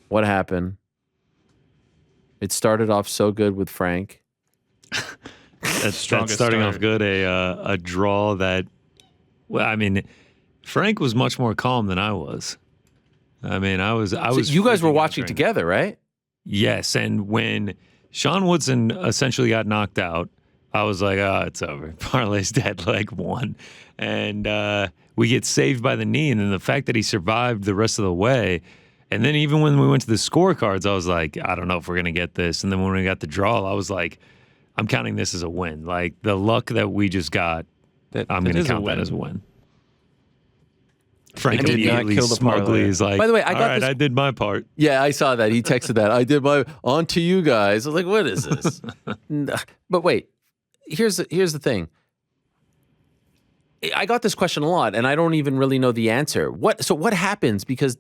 What happened? It started off so good with Frank. That's starting off good. A draw that, well, I mean, Frank was much more calm than I was. I mean, I was. So you guys were watching together, right? Yes, and when Sean Woodson essentially got knocked out, I was like, "Oh, it's over. Parlay's dead, leg one," and we get saved by the knee, and then the fact that he survived the rest of the way. And then even when we went to the scorecards, I was like, I don't know if we're going to get this. And then when we got the draw, I was like, I'm counting this as a win. Like, the luck that we just got, I'm going to count that as a win. Frank immediately smugly is like, by the way, I did my part. Yeah, I saw that. He texted that. I did my, on to you guys. I was like, what is this? But wait, here's the thing. I got this question a lot, and I don't even really know the answer. So what happens? Because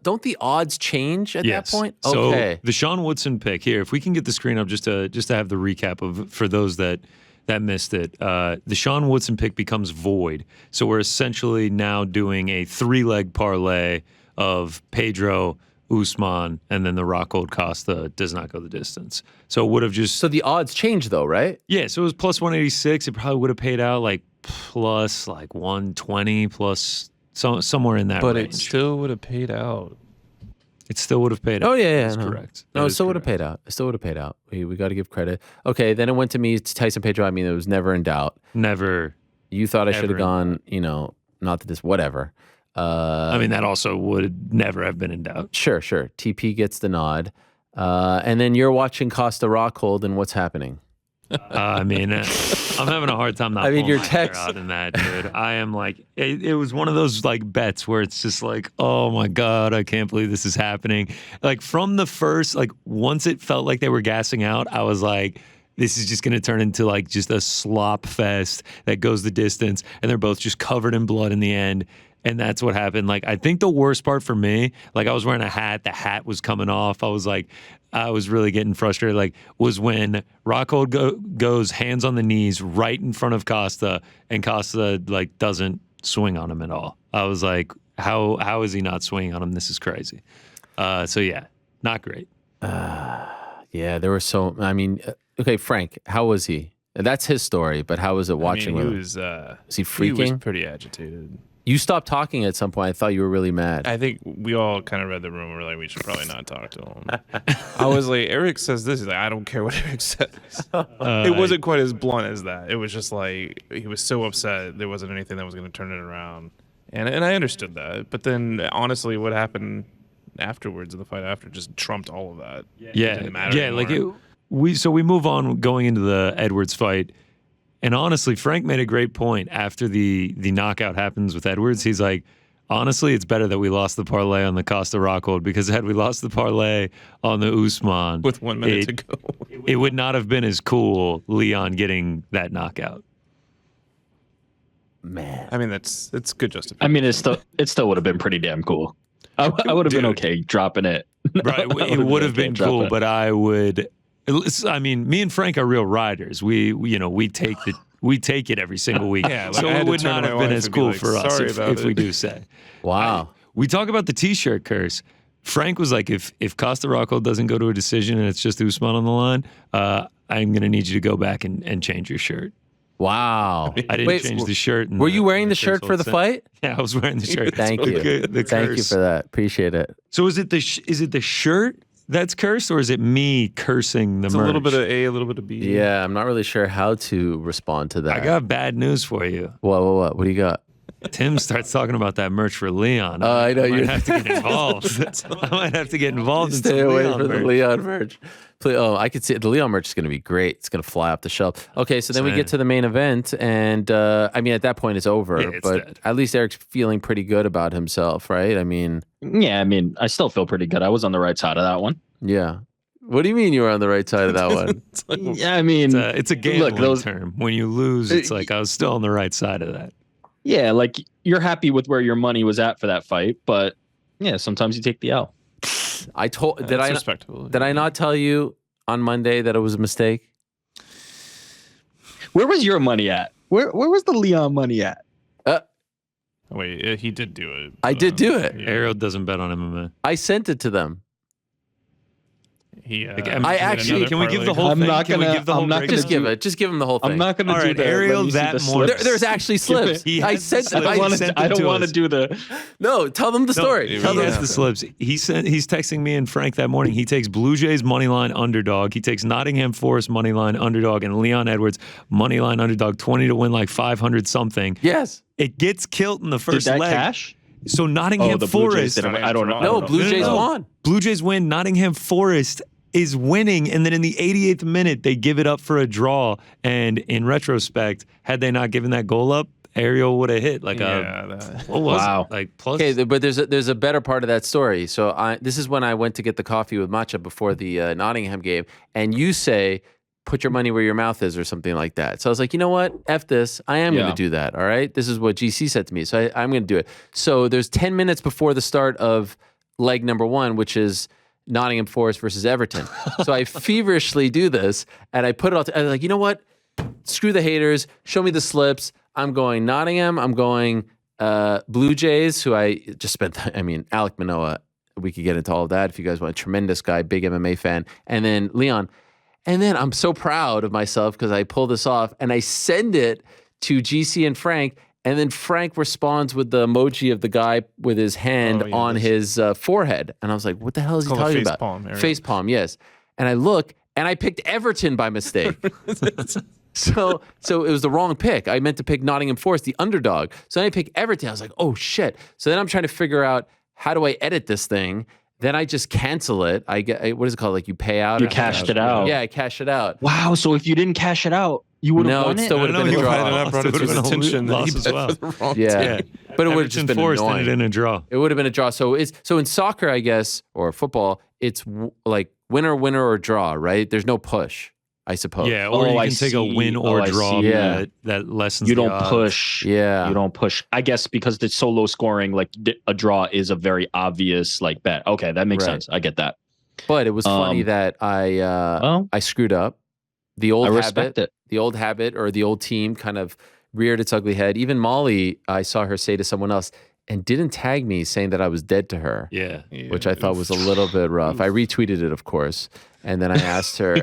don't the odds change at that point? Okay. So the Sean Woodson pick here, if we can get the screen up just to have the recap of for those that missed it. The Sean Woodson pick becomes void. So we're essentially now doing a 3-leg parlay of Pedro, Usman, and then the Rockhold Costa does not go the distance. So it would have just... So the odds change though, right? Yeah, so it was plus 186. It probably would have paid out like plus like 120 plus... somewhere in that range. But it still would have paid out. It still would have paid out. Oh, yeah. That's correct. No, it still would have paid out. It still would have paid out. We got to give credit. Okay, then it went to me, to Tyson Pedro. I mean, it was never in doubt. Never. You thought I should have gone, not that this, whatever. I mean, that also would never have been in doubt. Sure. TP gets the nod. And then you're watching Costa Rockhold, and what's happening? I mean, I'm having a hard time not pulling your my hair text out in that, dude. I am like, it was one of those like bets where it's just like, oh my God, I can't believe this is happening. Like from the first, like once it felt like they were gassing out, I was like, this is just going to turn into like just a slop fest that goes the distance, and they're both just covered in blood in the end. And that's what happened. Like, I think the worst part for me, like I was wearing a hat, the hat was coming off. I was really getting frustrated. Like, was when Rockhold goes hands on the knees right in front of Costa, and Costa like doesn't swing on him at all. I was like, how is he not swinging on him? This is crazy. So yeah, not great. Yeah, there were so. I mean, okay, Frank, how was he? That's his story, but how was it watching? I mean, he was he freaking? He was pretty agitated. You stopped talking at some point. I thought you were really mad. I think we all kind of read the room. We're like, we should probably not talk to him. I was like, Eric says this. He's like, I don't care what Eric says. It wasn't quite as blunt as that. It was just like, he was so upset. There wasn't anything that was going to turn it around. And I understood that. But then, honestly, what happened afterwards in the fight after just trumped all of that. Yeah, it didn't matter anymore. Like we move on going into the Edwards fight. And honestly, Frank made a great point after the knockout happens with Edwards. He's like, honestly, it's better that we lost the parlay on the Costa Rockhold, because had we lost the parlay on the Usman with 1 minute to go, it would not have been as cool, Leon getting that knockout. Man, I mean, it's good justification. I mean, it still would have been pretty damn cool. I would have been okay dropping it. Right, it would have been cool, but I would. I mean, me and Frank are real riders. We take it every single week. Yeah, like so it would not have been as cool for us if we do say. Wow. We talk about the T-shirt curse. Frank was like, if Costa Rockhold doesn't go to a decision and it's just Usman on the line, I'm going to need you to go back and change your shirt. Wow. I didn't change the shirt. Were you wearing the shirt for the fight? Yeah, I was wearing the shirt. Thank you. Thank you for that. Appreciate it. So is it the shirt that's cursed, or is it me cursing the merch? A little bit of A, a little bit of B. Yeah, I'm not really sure how to respond to that. I got bad news for you. What do you got? Tim starts talking about that merch for Leon. I know you have to get involved. I might have to get involved. Stay away from the Leon merch. I could see it. The Leon merch is going to be great. It's going to fly off the shelf. Okay, so then we get to the main event, and I mean, at that point, it's over. Yeah, it's but dead. At least Eric's feeling pretty good about himself, right? I mean, yeah, I mean, I still feel pretty good. I was on the right side of that one. Yeah. What do you mean you were on the right side of that one? Yeah, I mean, it's a gambling term. When you lose, it's like I was still on the right side of that. Yeah, like you're happy with where your money was at for that fight, but yeah, sometimes you take the L. Did I not tell you on Monday that it was a mistake? Where was your money at? Where was the Leon money at? Wait, he did do it. I did do it. Ariel doesn't bet on MMA. I sent it to them. I actually can we give the whole I'm thing? not Can we gonna- give the I'm whole not breakdown? Just give it. Just give him the whole thing. I'm not going to All do right, that. Ariel, Let me see that the morning- slips. There's actually slips. He I has said the slips. I He don't sent them want to to us. do the. no. Tell them the story. He Tell them. has the slips. He's texting me and Frank that morning. He takes Blue Jays money line underdog. He takes Nottingham Forest money line underdog and Leon Edwards money line underdog 20 to win like 500 something. Yes. It gets killed in the Did first that leg. cash? So Nottingham the Blue Jays Forest. did. I don't know. No, Blue Jays won. Blue Jays win. Nottingham Forest is winning, and then in the 88th minute they give it up for a draw. And in retrospect, had they not given that goal up, Ariel would have hit like what was it? Like plus. Okay, but there's a better part of that story. So this is when I went to get the coffee with matcha before the Nottingham game, and you say, "Put your money where your mouth is," or something like that. So I was like, you know what? F this. I am going to do that. All right. This is what GC said to me. So I'm going to do it. So there's 10 minutes before the start of leg number 1, which is Nottingham Forest versus Everton. So I feverishly do this, and I put it all. I was like, you know what? Screw the haters. Show me the slips. I'm going Nottingham. I'm going Blue Jays, who I just spent. I mean, Alec Manoa. We could get into all of that if you guys want. Tremendous guy, big MMA fan, and then Leon. And then I'm so proud of myself because I pull this off and I send it to GC and Frank. And then Frank responds with the emoji of the guy with his hand on his forehead. And I was like, what the hell is he talking about? Face palm, yes. And I look and I picked Everton by mistake. So it was the wrong pick. I meant to pick Nottingham Forest, the underdog. So then I picked Everton. I was like, oh shit. So then I'm trying to figure out, how do I edit this thing? Then I just cancel it. I get, what is it called? Like you pay out. You cashed it out. Yeah, I cash it out. Wow. So if you didn't cash it out, you would have won it still would have been a draw. Brought it to his attention that he as bet well. for the wrong Yeah, team. but it would have just been Forest annoying. ended in a draw. It would have been a draw. So in soccer, I guess, or football, it's like winner, or draw, right? There's no push, I suppose. Yeah, or you I can take a see. win or I draw. see. Yeah. That lessens You the don't odds. push. Yeah. You don't push. I guess because it's so low scoring, like a draw is a very obvious like bet. Okay, that makes Right. sense. I get that. But it was funny that I screwed up. The old I respect habit, it. the old habit, or the old team kind of reared its ugly head. Even Molly, I saw her say to someone else, and didn't tag me, saying that I was dead to her. Yeah. Which I thought was a little bit rough. I retweeted it, of course, and then I asked her.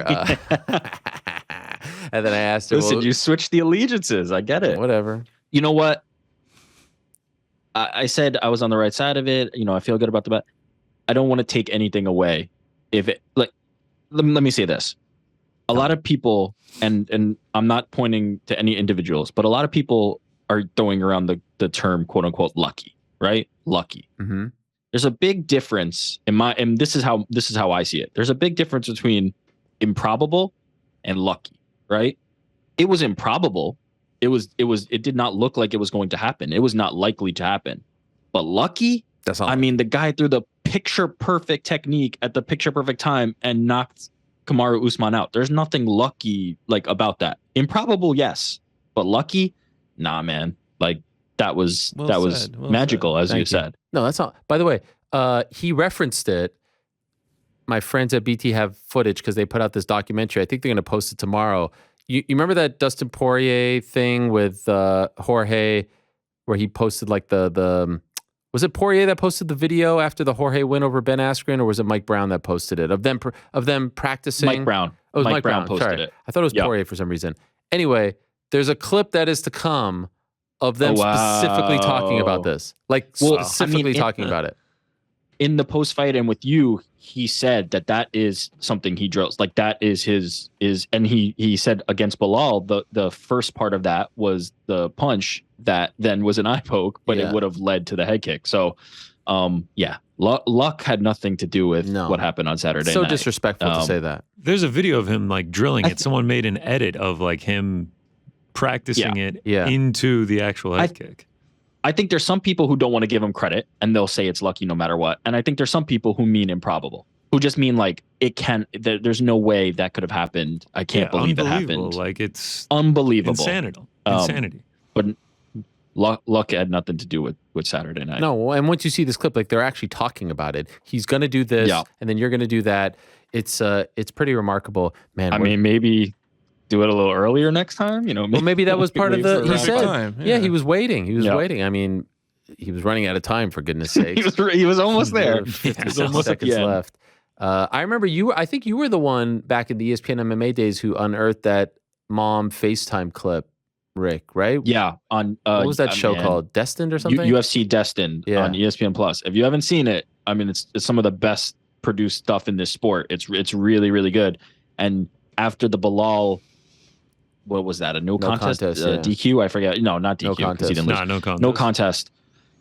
Listen, you switched the allegiances. I get it. Whatever. You know what? I said I was on the right side of it. You know, I feel good about the bet. I don't want to take anything away. If it let me say this. A lot of people, and I'm not pointing to any individuals, but a lot of people are throwing around the term quote unquote lucky, right? Lucky. Mm-hmm. There's a big difference and this is how I see it. There's a big difference between improbable and lucky, right? It was improbable. It did not look like it was going to happen. It was not likely to happen. But lucky, That's all. I mean, the guy threw the picture perfect technique at the picture perfect time and knocked Kamaru Usman out. There's nothing lucky like about that. Improbable, yes, but lucky, nah, man. Like that was magical, as you said. No, that's not. By the way, he referenced it. My friends at BT have footage because they put out this documentary. I think they're going to post it tomorrow. You remember that Dustin Poirier thing with Jorge, where he posted like the was it Poirier that posted the video after the Jorge win over Ben Askren, or was it Mike Brown that posted it of them practicing? Mike Brown. Oh, it was Mike Brown posted Sorry. it. I thought it was Poirier for some reason. Anyway, there's a clip that is to come of them specifically talking about this, like specifically talking about it. In the post fight and with you, he said that is something he drills. Like that is and he said against Bilal, the first part of that was the punch that then was an eye poke, but it would have led to the head kick. So, luck had nothing to do with what happened on Saturday So night. disrespectful to say that. There's a video of him like drilling it. Someone made an edit of like him practicing it into the actual head kick. I think there's some people who don't want to give him credit and they'll say it's lucky no matter what. And I think there's some people who mean improbable, who just mean like it can. There's no way that could have happened. I can't believe it happened. Like it's unbelievable, insanity. But luck had nothing to do with Saturday night. No, and once you see this clip, like they're actually talking about it. He's going to do this, and then you're going to do that. It's pretty remarkable, man. I mean, maybe do it a little earlier next time. You know, well, maybe that was part of the. He said, time. he was waiting. He was waiting. I mean, he was running out of time, for goodness sake. he was almost there. 50 seconds left. I remember I think you were the one back in the ESPN MMA days who unearthed that mom FaceTime clip, Rick, right? Yeah, on What was that show called? Destined or something? UFC Destined on ESPN Plus. If you haven't seen it, I mean, it's some of the best produced stuff in this sport. It's really, really good. And after the Bilal, what was that? A no contest yeah. DQ? I forget. No, not DQ. No contest. He didn't lose. No contest. No contest.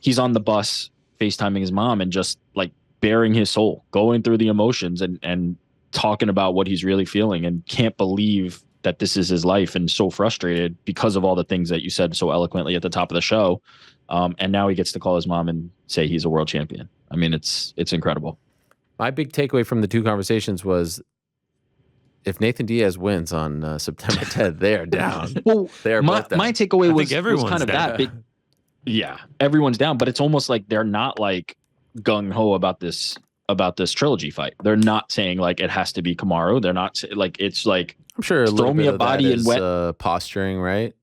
He's on the bus FaceTiming his mom and just like bearing his soul, going through the emotions and talking about what he's really feeling, and can't believe that this is his life, and so frustrated because of all the things that you said so eloquently at the top of the show. And now he gets to call his mom and say he's a world champion. I mean, it's incredible. My big takeaway from the two conversations was, if Nathan Diaz wins on September 10th, they are down. Well, they are both down. My takeaway was kind of down. that big. Yeah, everyone's down, but it's almost like they're not like gung ho about this trilogy fight. They're not saying like it has to be Kamaru. They're not like, it's like, I'm sure throw me a body in wet posturing, right?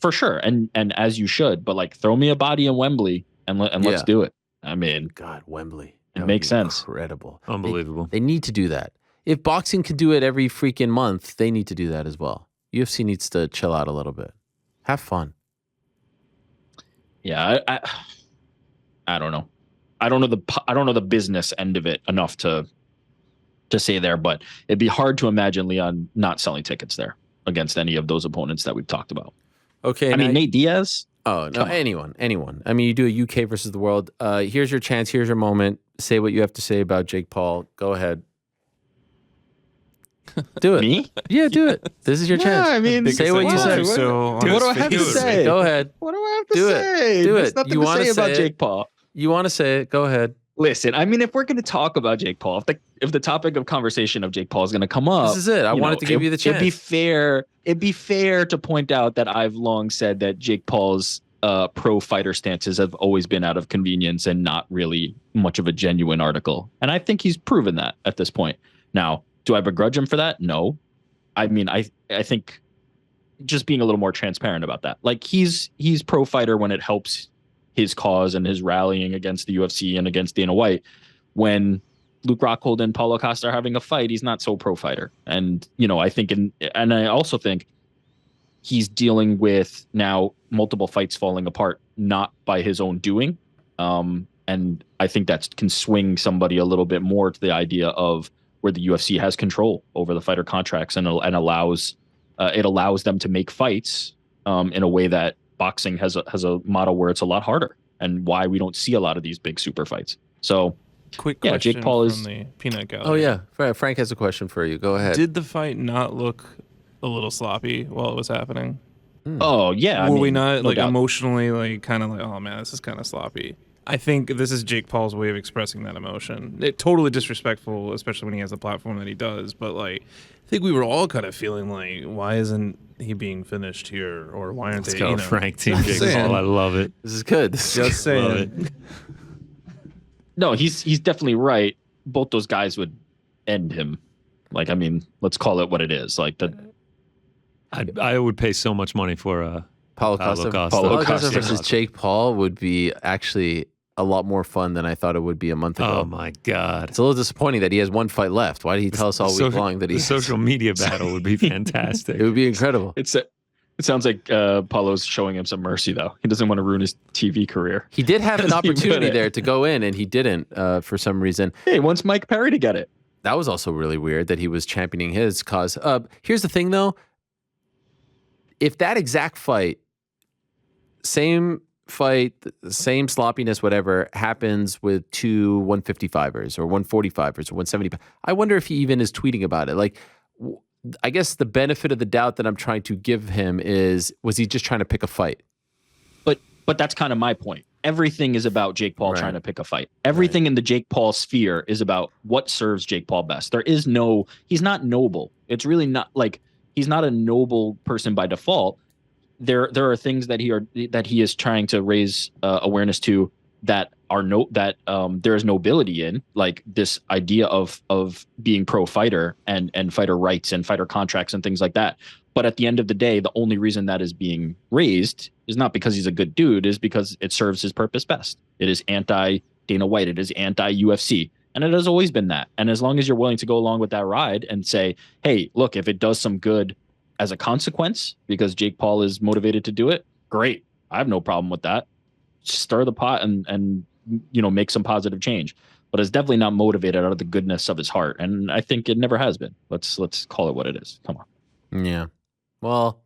For sure, and as you should. But like, throw me a body in Wembley and let's do it. I mean, God, Wembley. It makes sense. Incredible, unbelievable. They need to do that. If boxing can do it every freaking month, they need to do that as well. UFC needs to chill out a little bit, have fun. Yeah, I don't know. I don't know the business end of it enough to say there, but it'd be hard to imagine Leon not selling tickets there against any of those opponents that we've talked about. Okay, I mean, Nate Diaz. Oh no, anyone. I mean, you do a UK versus the world. Here's your chance. Here's your moment. Say what you have to say about Jake Paul. Go ahead. Do it. Me? Yeah, do it. This is your chance. I mean, say what you say. So what do I have to say? Go ahead. What do I have to say? Do There's it. nothing You to wanna say about say it? Jake Paul. You want to say it? Go ahead. Listen, I mean, if we're going to talk about Jake Paul, if the topic of conversation of Jake Paul is going to come up, This is it. I wanted to give you the chance. It'd be fair to point out that I've long said that Jake Paul's pro fighter stances have always been out of convenience and not really much of a genuine article. And I think he's proven that at this point. Now, do I begrudge him for that? No. I mean, I think just being a little more transparent about that. Like, he's pro fighter when it helps his cause and his rallying against the UFC and against Dana White. When Luke Rockhold and Paulo Costa are having a fight, he's not so pro fighter. And, I think, and I also think he's dealing with now multiple fights falling apart, not by his own doing. And I think that can swing somebody a little bit more to the idea of where the UFC has control over the fighter contracts and allows them to make fights in a way that boxing has a model where it's a lot harder, and why we don't see a lot of these big super fights. So, quick question Jake Paul from the peanut gallery. Oh yeah, Frank has a question for you. Go ahead. Did the fight not look a little sloppy while it was happening? Oh yeah, Were we not like emotionally like kind of like, oh man, this is kind of sloppy? I think this is Jake Paul's way of expressing that emotion. It totally disrespectful, especially when he has the platform that he does. But like, I think we were all kind of feeling like, why isn't he being finished here, or why aren't Let's they? go, Frank. Team Jake saying. Paul. I love it. This is good. Just saying. No, he's definitely right. Both those guys would end him. Like, I mean, let's call it what it is. Like that. I would pay so much money for Paulo Costa versus Jake Paul would be actually a lot more fun than I thought it would be a month ago. Oh my God. It's a little disappointing that he has one fight left. Why did he tell us all week long that he... The social media battle would be fantastic. It would be incredible. It sounds like Paulo's showing him some mercy, though. He doesn't want to ruin his TV career. He did have an opportunity there to go in, and he didn't for some reason. Hey, he wants Mike Perry to get it. That was also really weird that he was championing his cause. Here's the thing, though. If that exact fight, same sloppiness, whatever, happens with two 155ers or 145ers or 170, I wonder if he even is tweeting about it. Like, I guess the benefit of the doubt that I'm trying to give him is, was he just trying to pick a fight? But that's kind of my point. Everything is about Jake Paul trying to pick a fight. Everything in the Jake Paul sphere is about what serves Jake Paul best. He's not noble. It's really not like, he's not a noble person by default. There are things that he is trying to raise awareness to that there is nobility in, like this idea of being pro fighter and fighter rights and fighter contracts and things like that. But at the end of the day, the only reason that is being raised is not because he's a good dude, is because it serves his purpose best. It is anti Dana White. It is anti UFC. And it has always been that. And as long as you're willing to go along with that ride and say, hey, look, if it does some good as a consequence because Jake Paul is motivated to do it, great. I have no problem with that. Stir the pot and make some positive change. But it's definitely not motivated out of the goodness of his heart. And I think it never has been. Let's call it what it is. Come on. Yeah. Well,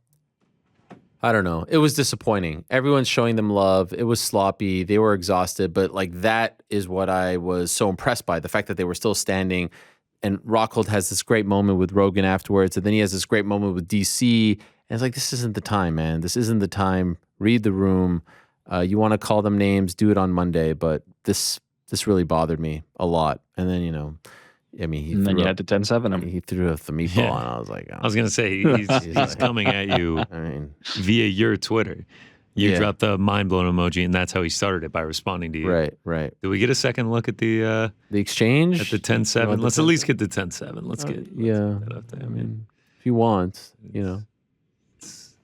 I don't know. It was disappointing. Everyone's showing them love. It was sloppy. They were exhausted. But like that is what I was so impressed by. The fact that they were still standing. And Rockhold has this great moment with Rogan afterwards. And then he has this great moment with DC. And it's like, this isn't the time, man. This isn't the time. Read the room. You want to call them names, do it on Monday. But this really bothered me a lot. And then, and then you had to 10-7 him. He threw up the meatball, and I was like, I was going to say, he's coming at you via your Twitter. You dropped the mind-blown emoji, and that's how he started it, by responding to you. Right. Do we get a second look at the exchange? At the 10-7? Let's at least get the 10-7. Let's get that up there. I mean, if you want, It's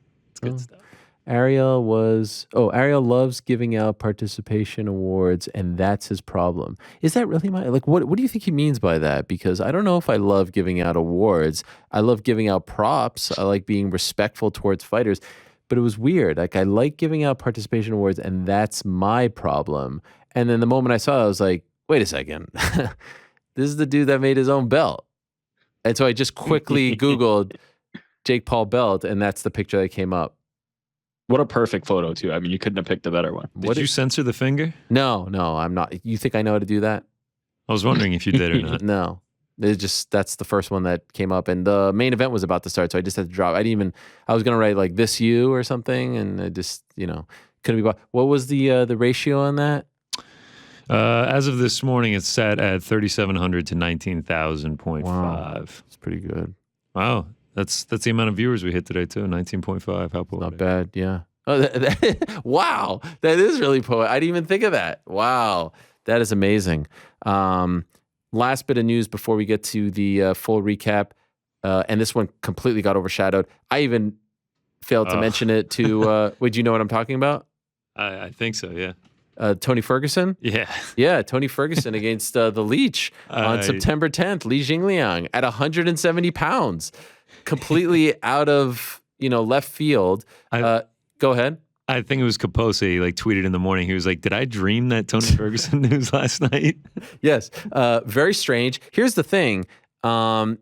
good stuff. Ariel loves giving out participation awards, and that's his problem. Is that really what do you think he means by that? Because I don't know if I love giving out awards. I love giving out props. I like being respectful towards fighters. But it was weird. Like, I like giving out participation awards, and that's my problem. And then the moment I saw it, I was like, wait a second. This is the dude that made his own belt. And so I just quickly Googled Jake Paul belt, and that's the picture that came up. What a perfect photo, too. I mean, you couldn't have picked a better one. Did you censor the finger? No, I'm not. You think I know how to do that? I was wondering if you did or not. No. That's the first one that came up. And the main event was about to start, so I just had to drop. I was going to write like this you or something, and I just, couldn't be. What was the ratio on that? As of this morning, it's set at 3,700 to 19,000.5. Wow. It's pretty good. Wow. That's the amount of viewers we hit today, too. 19.5. How poetic. Not bad, yeah. Oh, wow. That is really poetic. I didn't even think of that. Wow. That is amazing. Last bit of news before we get to the full recap, and this one completely got overshadowed. I even failed to mention it to, would you know what I'm talking about? I think so, yeah. Tony Ferguson? Yeah, Tony Ferguson against the Leech on September 10th, Li Jingliang at 170 pounds. Completely out of, left field. Go ahead. I think it was Kaposi, tweeted in the morning. He was like, did I dream that Tony Ferguson news last night? Yes. Very strange. Here's the thing. I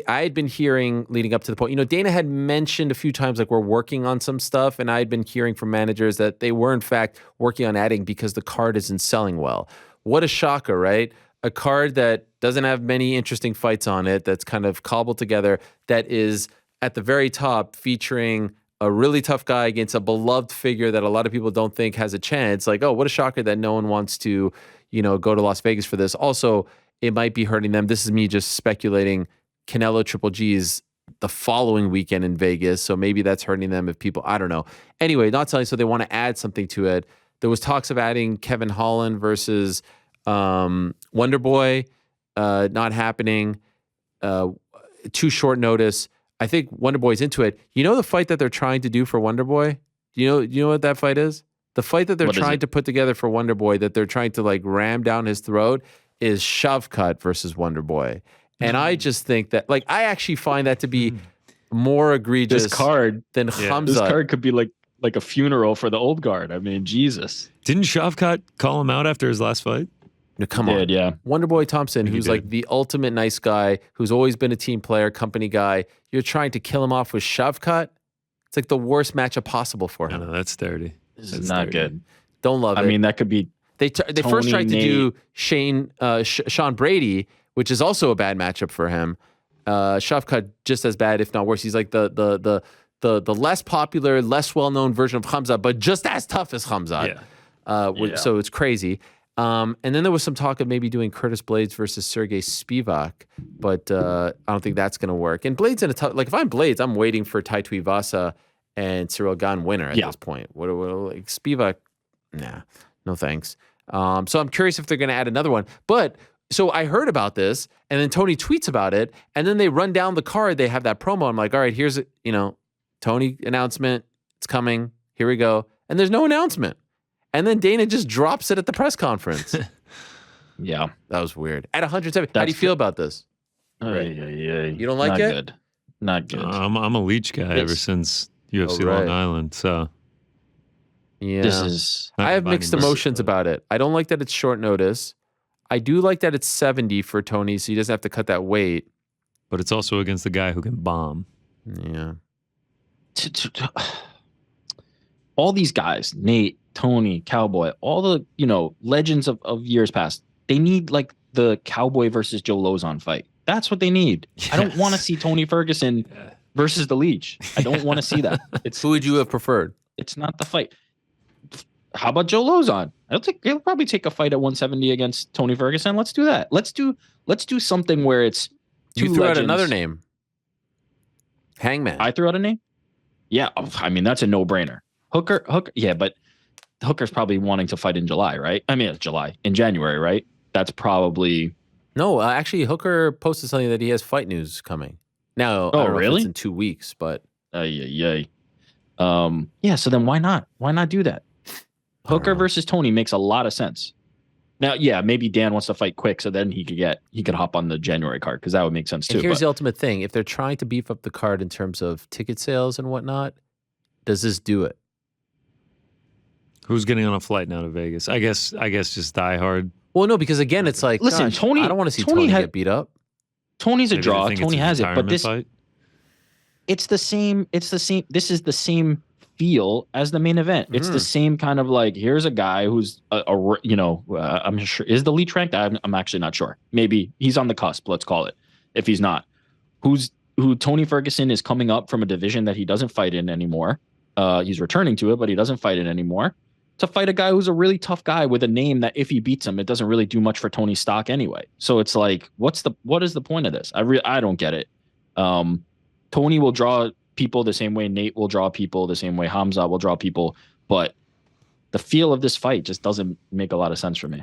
had been hearing leading up to the point, Dana had mentioned a few times, we're working on some stuff. And I had been hearing from managers that they were in fact working on adding because the card isn't selling well. What a shocker, right? A card that doesn't have many interesting fights on it, that's kind of cobbled together, that is at the very top featuring a really tough guy against a beloved figure that a lot of people don't think has a chance. Like, oh, what a shocker that no one wants to, go to Las Vegas for this. Also, it might be hurting them. This is me just speculating. Canelo Triple G's the following weekend in Vegas, so maybe that's hurting them if people, I don't know. Anyway, not telling, so they want to add something to it. There was talks of adding Kevin Holland versus Wonder Boy, not happening. Too short notice. I think Wonder Boy's into it. You know the fight that they're trying to do for Wonder Boy? Do you know what that fight is? The fight that they're trying to put together for Wonder Boy, that they're trying to ram down his throat, is Shavkat versus Wonder Boy. And I just think that, I actually find that to be more egregious than Khamzat. This card could be like a funeral for the old guard. I mean, Jesus. Didn't Shavkat call him out after his last fight? No, come on. Yeah. Wonder Boy Thompson, who's the ultimate nice guy, who's always been a team player, company guy. You're trying to kill him off with Shavkat? It's the worst matchup possible for him. No, that's dirty. This is not good. Don't love it. I mean, that could be. They first tried to do Sean Brady, which is also a bad matchup for him. Shavkat just as bad, if not worse. He's like the less popular, less well-known version of Khamzat, but just as tough as Khamzat. So it's crazy. And then there was some talk of maybe doing Curtis Blades versus Sergey Spivak, but I don't think that's going to work. And Blades in a tough, if I'm Blades, I'm waiting for Tai Tuivasa and Cyril Gane winner at this point. What Spivak? Nah, no thanks. So I'm curious if they're going to add another one. But so I heard about this, and then Tony tweets about it, and then they run down the card. They have that promo. I'm like, all right, here's Tony announcement. It's coming. Here we go. And there's no announcement. And then Dana just drops it at the press conference. Yeah. That was weird. At 170. How do you That's feel about this? Right. You don't like Not it? Good. Not good. I'm a Leech guy ever This- since UFC right. Long Island. So Yeah. This is not I have combining mixed mercy, emotions but- about it. I don't like that it's short notice. I do like that it's 70 for Tony, so he doesn't have to cut that weight. But it's also against the guy who can bomb. Yeah. all these guys, Nate, Tony, Cowboy, all the, legends of years past, they need like the Cowboy versus Joe Lozon fight. That's what they need. I don't want to see Tony Ferguson versus the Leech. I don't want to see that. Who would you have preferred? It's not the fight. How about Joe Lozon? He'll probably take a fight at 170 against Tony Ferguson. Let's do that. Let's do something where it's You two threw out legends. another name. Hangman. I threw out a name. Yeah, I mean that's a no-brainer. Hooker. Yeah, but Hooker's probably wanting to fight in July, right? I mean, it's in January, right? That's probably. No, actually, Hooker posted something that he has fight news coming. Now, I don't know if really? it's in 2 weeks, but Yeah. So then why not? Why not do that? Hooker know. versus Tony makes a lot of sense. Now, yeah, maybe Dan wants to fight quick, so then he could hop on the January card because that would make sense too. and here's but- the ultimate thing: if they're trying to beef up the card in terms of ticket sales and whatnot, does this do it? Who's getting on a flight now to Vegas? I guess just Die Hard. Well, no, because again, it's like, Listen, gosh, Tony- I don't want to see Tony Tony had- get beat up. Tony's a Maybe they draw. think Tony it's a has it, but retirement this fight. it's the same. This is the same feel as the main event. It's the same kind of like, here's a guy who's I'm sure is the Leech ranked. I'm actually not sure. Maybe he's on the cusp. Let's call it. If he's not, who Tony Ferguson is coming up from a division that he doesn't fight in anymore. He's returning to it, but he doesn't fight it anymore. To fight a guy who's a really tough guy with a name that if he beats him, it doesn't really do much for Tony's stock anyway. So it's like, what is the point of this? I don't get it. Tony will draw people the same way Nate will draw people, the same way Hamza will draw people, but the feel of this fight just doesn't make a lot of sense for me.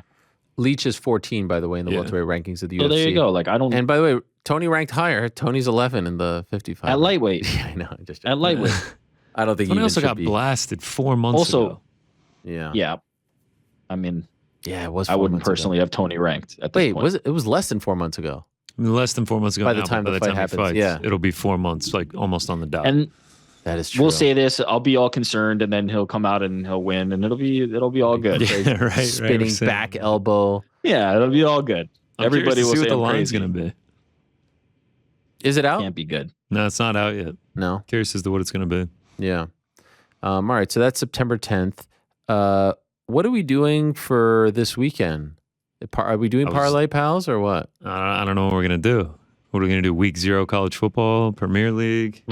Leech is 14, by the way, in the welterweight rankings of the So UFC. there you go. Like I don't And by the way, Tony ranked higher. Tony's 11 in the 55. at lightweight. Yeah, I know. Just At lightweight. I don't think Tony he also should got be. blasted 4 months Also- ago. Yeah. Yeah. I mean, Yeah, it was. I 4 wouldn't months ago. personally have Tony ranked at this Wait, point. was it? It was less than 4 months ago. I mean, less than 4 months ago. By the now, time but the by fight the time happens, he fights, yeah. it'll be 4 months, like almost on the dot. And That is true. we'll say this, I'll be all concerned and then he'll come out and he'll win and it'll be all good. yeah, right. spinning we're back elbow. Yeah, it'll be all good. I'm Everybody curious will to see say what the I'm line's crazy. going to be. Is it out? Can't be good. No, it's not out yet. No. Curious as to what it's going to be. Yeah. All right. So that's September 10th. What are we doing for this weekend? Are we doing I was- parlay pals or what? I don't know what we're going to do. What are we going to do? Week 0 college football, Premier League?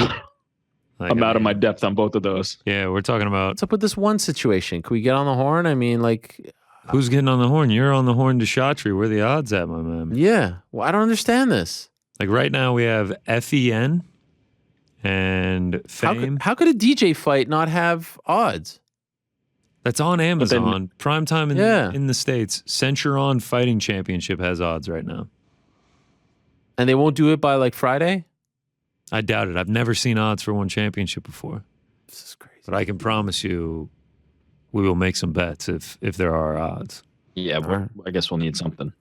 Like, I'm I out of mean, my depth on both of those. Yeah, we're talking about What's up with this one situation? Can we get on the horn? I mean, like, who's getting on the horn. You're on the horn to Shatri. Where are the odds at, my man? yeah. Well, I don't understand this. Like right now we have FEN and Fame. How could a DJ fight not have odds? That's on then- Amazon. Primetime in, Yeah. in the States. Centuron Fighting Championship has odds right now. And they won't do it by like Friday? I doubt it. I've never seen odds for one championship before. This is crazy. But I can promise you we will make some bets if there are odds. Yeah, Alright. I guess we'll need something.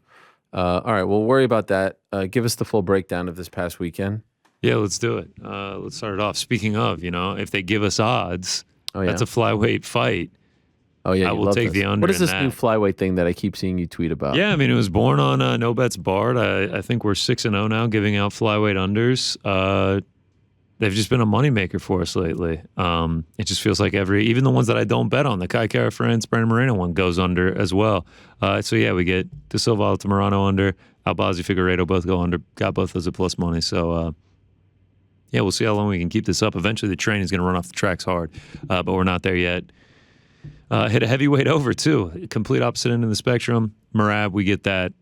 All right. We'll worry about that. Give us the full breakdown of this past weekend. Yeah, let's do it. Let's start it off. Speaking of, if they give us odds, Oh, yeah. that's a flyweight fight. Oh, yeah. I you will love take this. the under What is in this new that. flyweight thing that I keep seeing you tweet about? Yeah, I mean, it was born on No Bets Barred. I think we're 6-0 now, giving out flyweight unders. They've just been a moneymaker for us lately. It just feels like even the ones that I don't bet on, the Kai Kara France, Brandon Moreno one goes under as well. So yeah, we get De Silva Altamirano under, Albazi Figueiredo both go under, got both those at plus money. So yeah, we'll see how long we can keep this up. Eventually the train is going to run off the tracks hard, but we're not there yet. Hit a heavyweight over too, complete opposite end of the spectrum. Merab, we get that,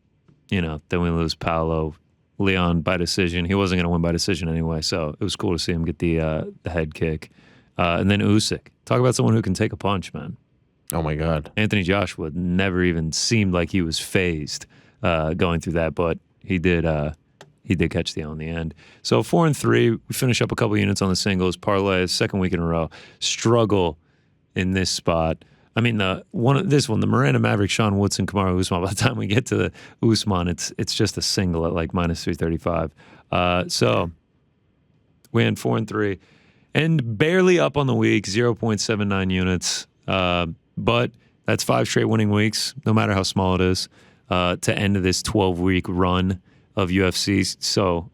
then we lose Paolo. Leon by decision. He wasn't going to win by decision anyway, so it was cool to see him get the head kick. And then Usyk. Talk about someone who can take a punch, man. Oh, my God. Anthony Joshua never even seemed like he was phased going through that, but he did catch the L in the end. So 4-3, we finish up a couple units on the singles. Parlay, second week in a row. Struggle in this spot. I mean, the Miranda Maverick, Sean Woodson, Kamaru Usman. By the time we get to the Usman, it's just a single at like minus 335. So we went 4-3, and barely up on the week, 0.79 units. But that's 5 straight winning weeks, no matter how small it is, to end of this 12-week run of UFC. So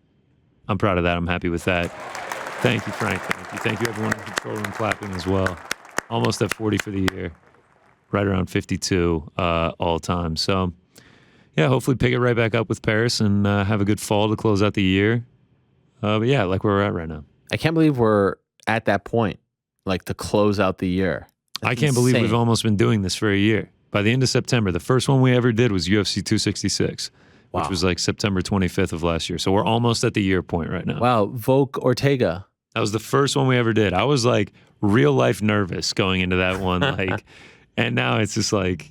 I'm proud of that. I'm happy with that. Thank you, Frank. Thank you, everyone in the control room clapping as well. Almost at 40 for the year. Right around 52 all time. So, yeah, hopefully pick it right back up with Paris and have a good fall to close out the year. But yeah, like where we're at right now. I can't believe we're at that point, like to close out the year. I can't believe we've almost been doing this for a year. By the end of September, the first one we ever did was UFC 266, which was like September 25th of last year. So we're almost at the year point right now. Wow, Volk Ortega. That was the first one we ever did. I was like real life nervous going into that one. Like, and now it's just like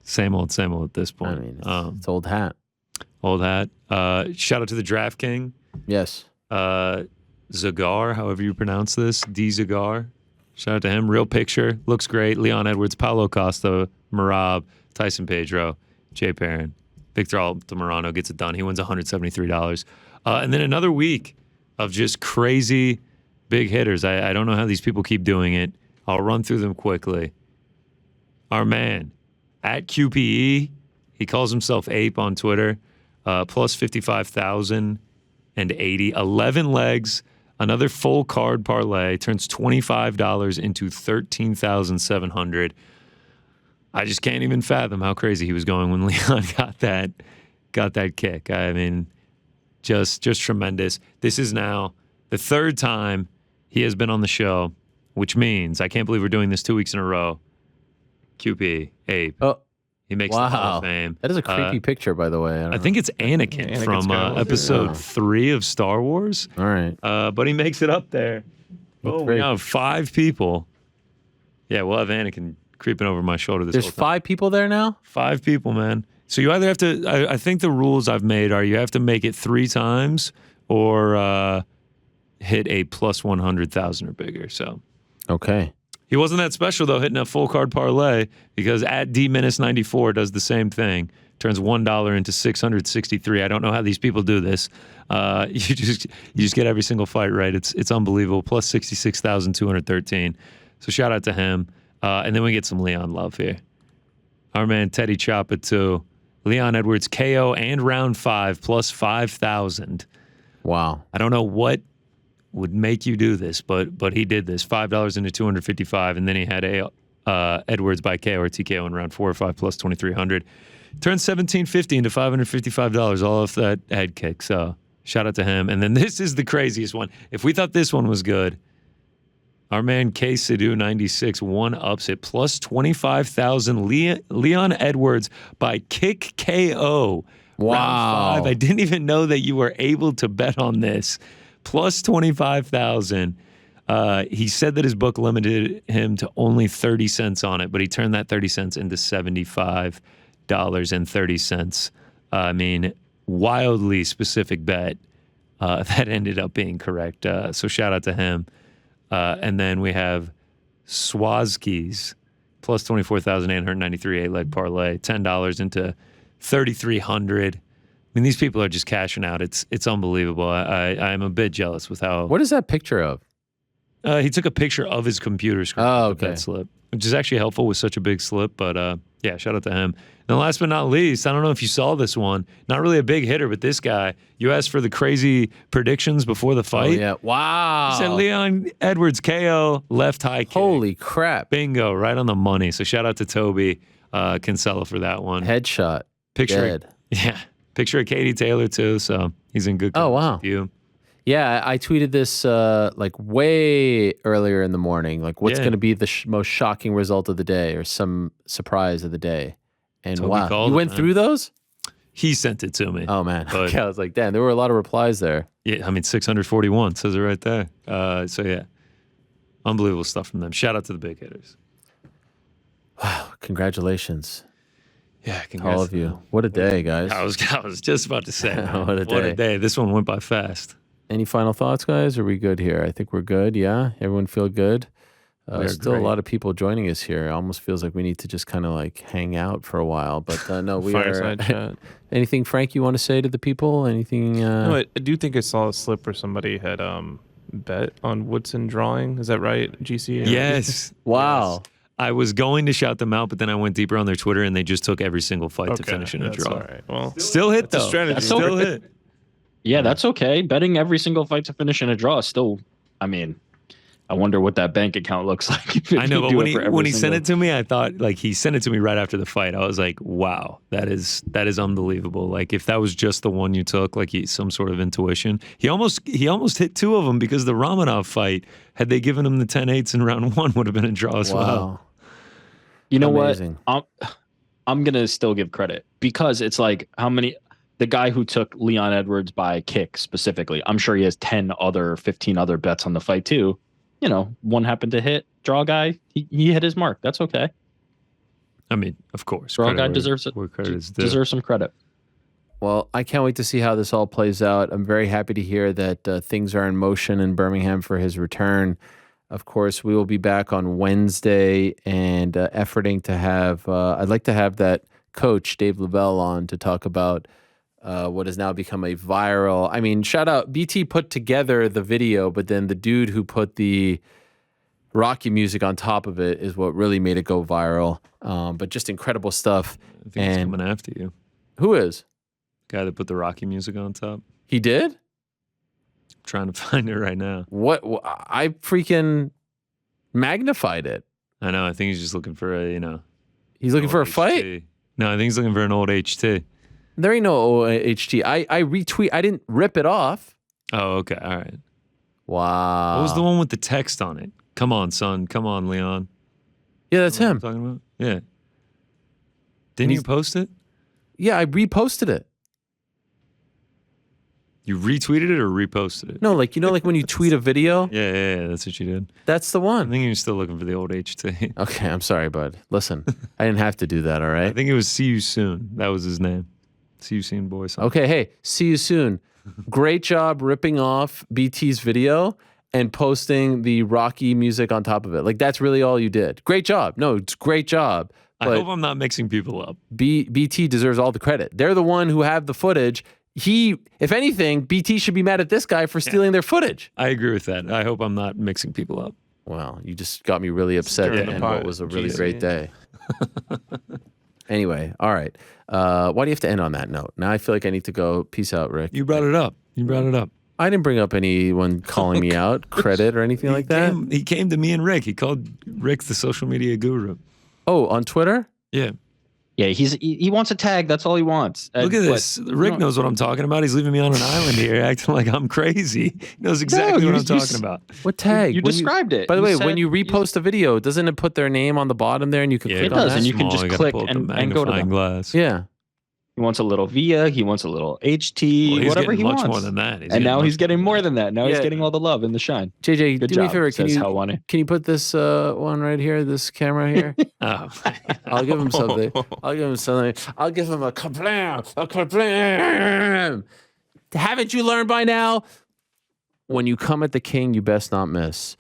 same old at this point. I mean, it's old hat. Old hat. Shout out to the Draft King. Yes. Zagar, however you pronounce this. D Zagar. Shout out to him. Real picture. Looks great. Leon Edwards, Paulo Costa, Marab, Tyson Pedro, Jay Perrin. Victor Altamirano gets it done. He wins $173. And then another week of just crazy big hitters. I don't know how these people keep doing it. I'll run through them quickly. Our man, at QPE, he calls himself Ape on Twitter, plus 55,080, 11 legs, another full card parlay, turns $25 into 13,700. I just can't even fathom how crazy he was going when Leon got that kick. I mean, just tremendous. This is now the third time he has been on the show, which means I can't believe we're doing this 2 weeks in a row. QP, Ape. Oh, he makes the Hall of Fame. That is a creepy picture, by the way. I think it's Anakin from episode 3 of Star Wars. All right. But he makes it up there. Oh, we have 5 people. Yeah, we'll have Anakin creeping over my shoulder this whole time. There's 5 people there now? 5 people, man. So you either have to, I think the rules I've made are you have to make it 3 times or hit a plus 100,000 or bigger. So. Okay. He wasn't that special, though, hitting a full card parlay because at D-94 does the same thing. Turns $1 into 663. I don't know how these people do this. You just get every single fight right. It's unbelievable. Plus 66,213. So shout out to him. And then we get some Leon love here. Our man Teddy Choppa too. Leon Edwards KO and round 5 plus 5,000. Wow. I don't know what would make you do this, but he did this. $5 into 255, and then he had a Edwards by KO or TKO in round 4 or 5 plus 2,300. Turned $1,750 into $555 all off that head kick. So shout out to him. And then this is the craziest one. If we thought this one was good, our man K Sidhu 96 1-ups it plus 25,000. Leon Edwards by kick KO. Wow. Round 5. I didn't even know that you were able to bet on this. Plus 25,000. He said that his book limited him to only 30 cents on it, but he turned that 30 cents into $75.30. I mean, wildly specific bet that ended up being correct. So shout out to him. And then we have Swazki's plus 24,893 8-leg parlay, $10 into 3,300. I mean, these people are just cashing out. It's unbelievable. I'm a bit jealous with how. What is that picture of? He took a picture of his computer screen. Oh, with okay. that slip, which is actually helpful with such a big slip. But yeah, shout out to him. And last but not least, I don't know if you saw this one. Not really a big hitter, but this guy. You asked for the crazy predictions before the fight. Oh, yeah. Wow. He said Leon Edwards KO, left high kick. Holy crap. Bingo, right on the money. So shout out to Toby Kinsella for that one. Headshot. Picture. Dead. Yeah. Picture of Katie Taylor, too, so he's in good company. Oh, wow. With you. Yeah, I tweeted this like way earlier in the morning. Like, what's Yeah. going to be the most shocking result of the day or some surprise of the day? And Toby wow, called you it, went man. through those? He sent it to me. Oh, man. But- Okay, I was like, damn, there were a lot of replies there. Yeah, I mean, 641 says it right there. So, yeah, unbelievable stuff from them. Shout out to the big hitters. Wow, congratulations Yeah, to congrats all of to you. them. What a day, guys. I was just about to say, man, What a day. This one went by fast. Any final thoughts, guys? Are we good here? I think we're good. Yeah, everyone feel good. We're Still a great. lot of people joining us here. It almost feels like we need to just kind of like hang out for a while. But no, we Fireside are. chat. Anything, Frank, you want to say to the people? Anything? No, I do think I saw a slip where somebody had bet on Woodson drawing. Is that right? GC. Yes. Wow. Yes. I was going to shout them out, but then I went deeper on their Twitter, and they just took every single fight to finish in a that's draw. all right. Well, Still hit That's a though. strategy. That's Still okay. hit. Yeah, that's okay. Betting every single fight to finish in a draw is still. I mean, I wonder what that bank account looks like. If I know, you but do when it for he every sent single- it to me, I thought like he sent it to me right after the fight. I was like, wow, that is unbelievable. Like if that was just the one you took, like some sort of intuition. He almost hit two of them because the Ramanov fight, had they given him the 10-8s in round one, would have been a draw as well. Wow. You know Amazing. what? I'm gonna still give credit because it's like how many. The guy who took Leon Edwards by kick specifically, I'm sure he has 15 other bets on the fight too. You know, one happened to hit. Draw guy, he hit his mark. That's okay. I mean, of course. Draw credit guy where- deserves it. where credit is due. Deserves some credit. Well, I can't wait to see how this all plays out. I'm very happy to hear that things are in motion in Birmingham for his return. Of course, we will be back on Wednesday and efforting to have, I'd like to have that coach, Dave Lavelle, on to talk about what has now become a viral. I mean, shout out, BT put together the video, but then the dude who put the Rocky music on top of it is what really made it go viral. But just incredible stuff. I think he's And coming after you. who is? Guy that put the Rocky music on top. He did? Trying to find it right now. What? I freaking magnified it. I know. I think he's just looking for a, He's looking for a old fight? HT. No, I think he's looking for an old HT. There ain't no HT. I retweet. I didn't rip it off. Oh, okay. All right. Wow. What was the one with the text on it? Come on, son. Come on, Leon. Yeah, that's Know what him. I'm talking about? Yeah. Didn't he's- you post it? Yeah, I reposted it. You retweeted it or reposted it? No, like when you tweet a video, Yeah, that's what you did. that's the I one. think you're still looking for the old HT. Okay, I'm sorry, bud. Listen, I didn't have to do that, all I right? think it was See You Soon. That was his name. See You Soon, boy. Something. Okay, hey, see you soon. Great job ripping off BT's video and posting the Rocky music on top of it. Like, that's really all you did. Great job. No, it's great job. I But hope I'm not mixing people up. BT deserves all the credit. They're the one who have the footage. If anything, BT should be mad at this guy for stealing their footage. I agree with that. I hope I'm not mixing people up. Well, you just got me really upset Stirring to the end pot, what was a really GC. great day. Anyway, all right. Why do you have to end on that note? Now I feel like I need to go. Peace out, Rick. You brought it up. You brought it up. I didn't bring up anyone calling me out, credit, or anything like that. He came to me and Rick. He called Rick the social media guru. Oh, on Twitter? Yeah. Yeah, he wants a tag. That's all he wants. Look at But this. Rick knows what I'm talking about. He's leaving me on an island here, acting like I'm crazy. He knows exactly you- what I'm you talking s- about. What tag? You When described it. By the You way, said- when you repost a video, doesn't it put their name on the bottom there and you can Yeah, click It on does, that? and you can Small, just gotta click pull up the and go to magnifying them. glass. Yeah. He wants a little VIA. He wants a little HT. Well, he's whatever getting he much wants. more than that. And now he's getting more than than that. Now he's Yeah. getting all the love and the shine. JJ, Good do me a job, favor. Can says you Helwani. put this one right here, this camera here? that. Oh, I'll give him something. I'll give him something. I'll give him a kablam. A kablam. Haven't you learned by now? When you come at the king, you best not miss.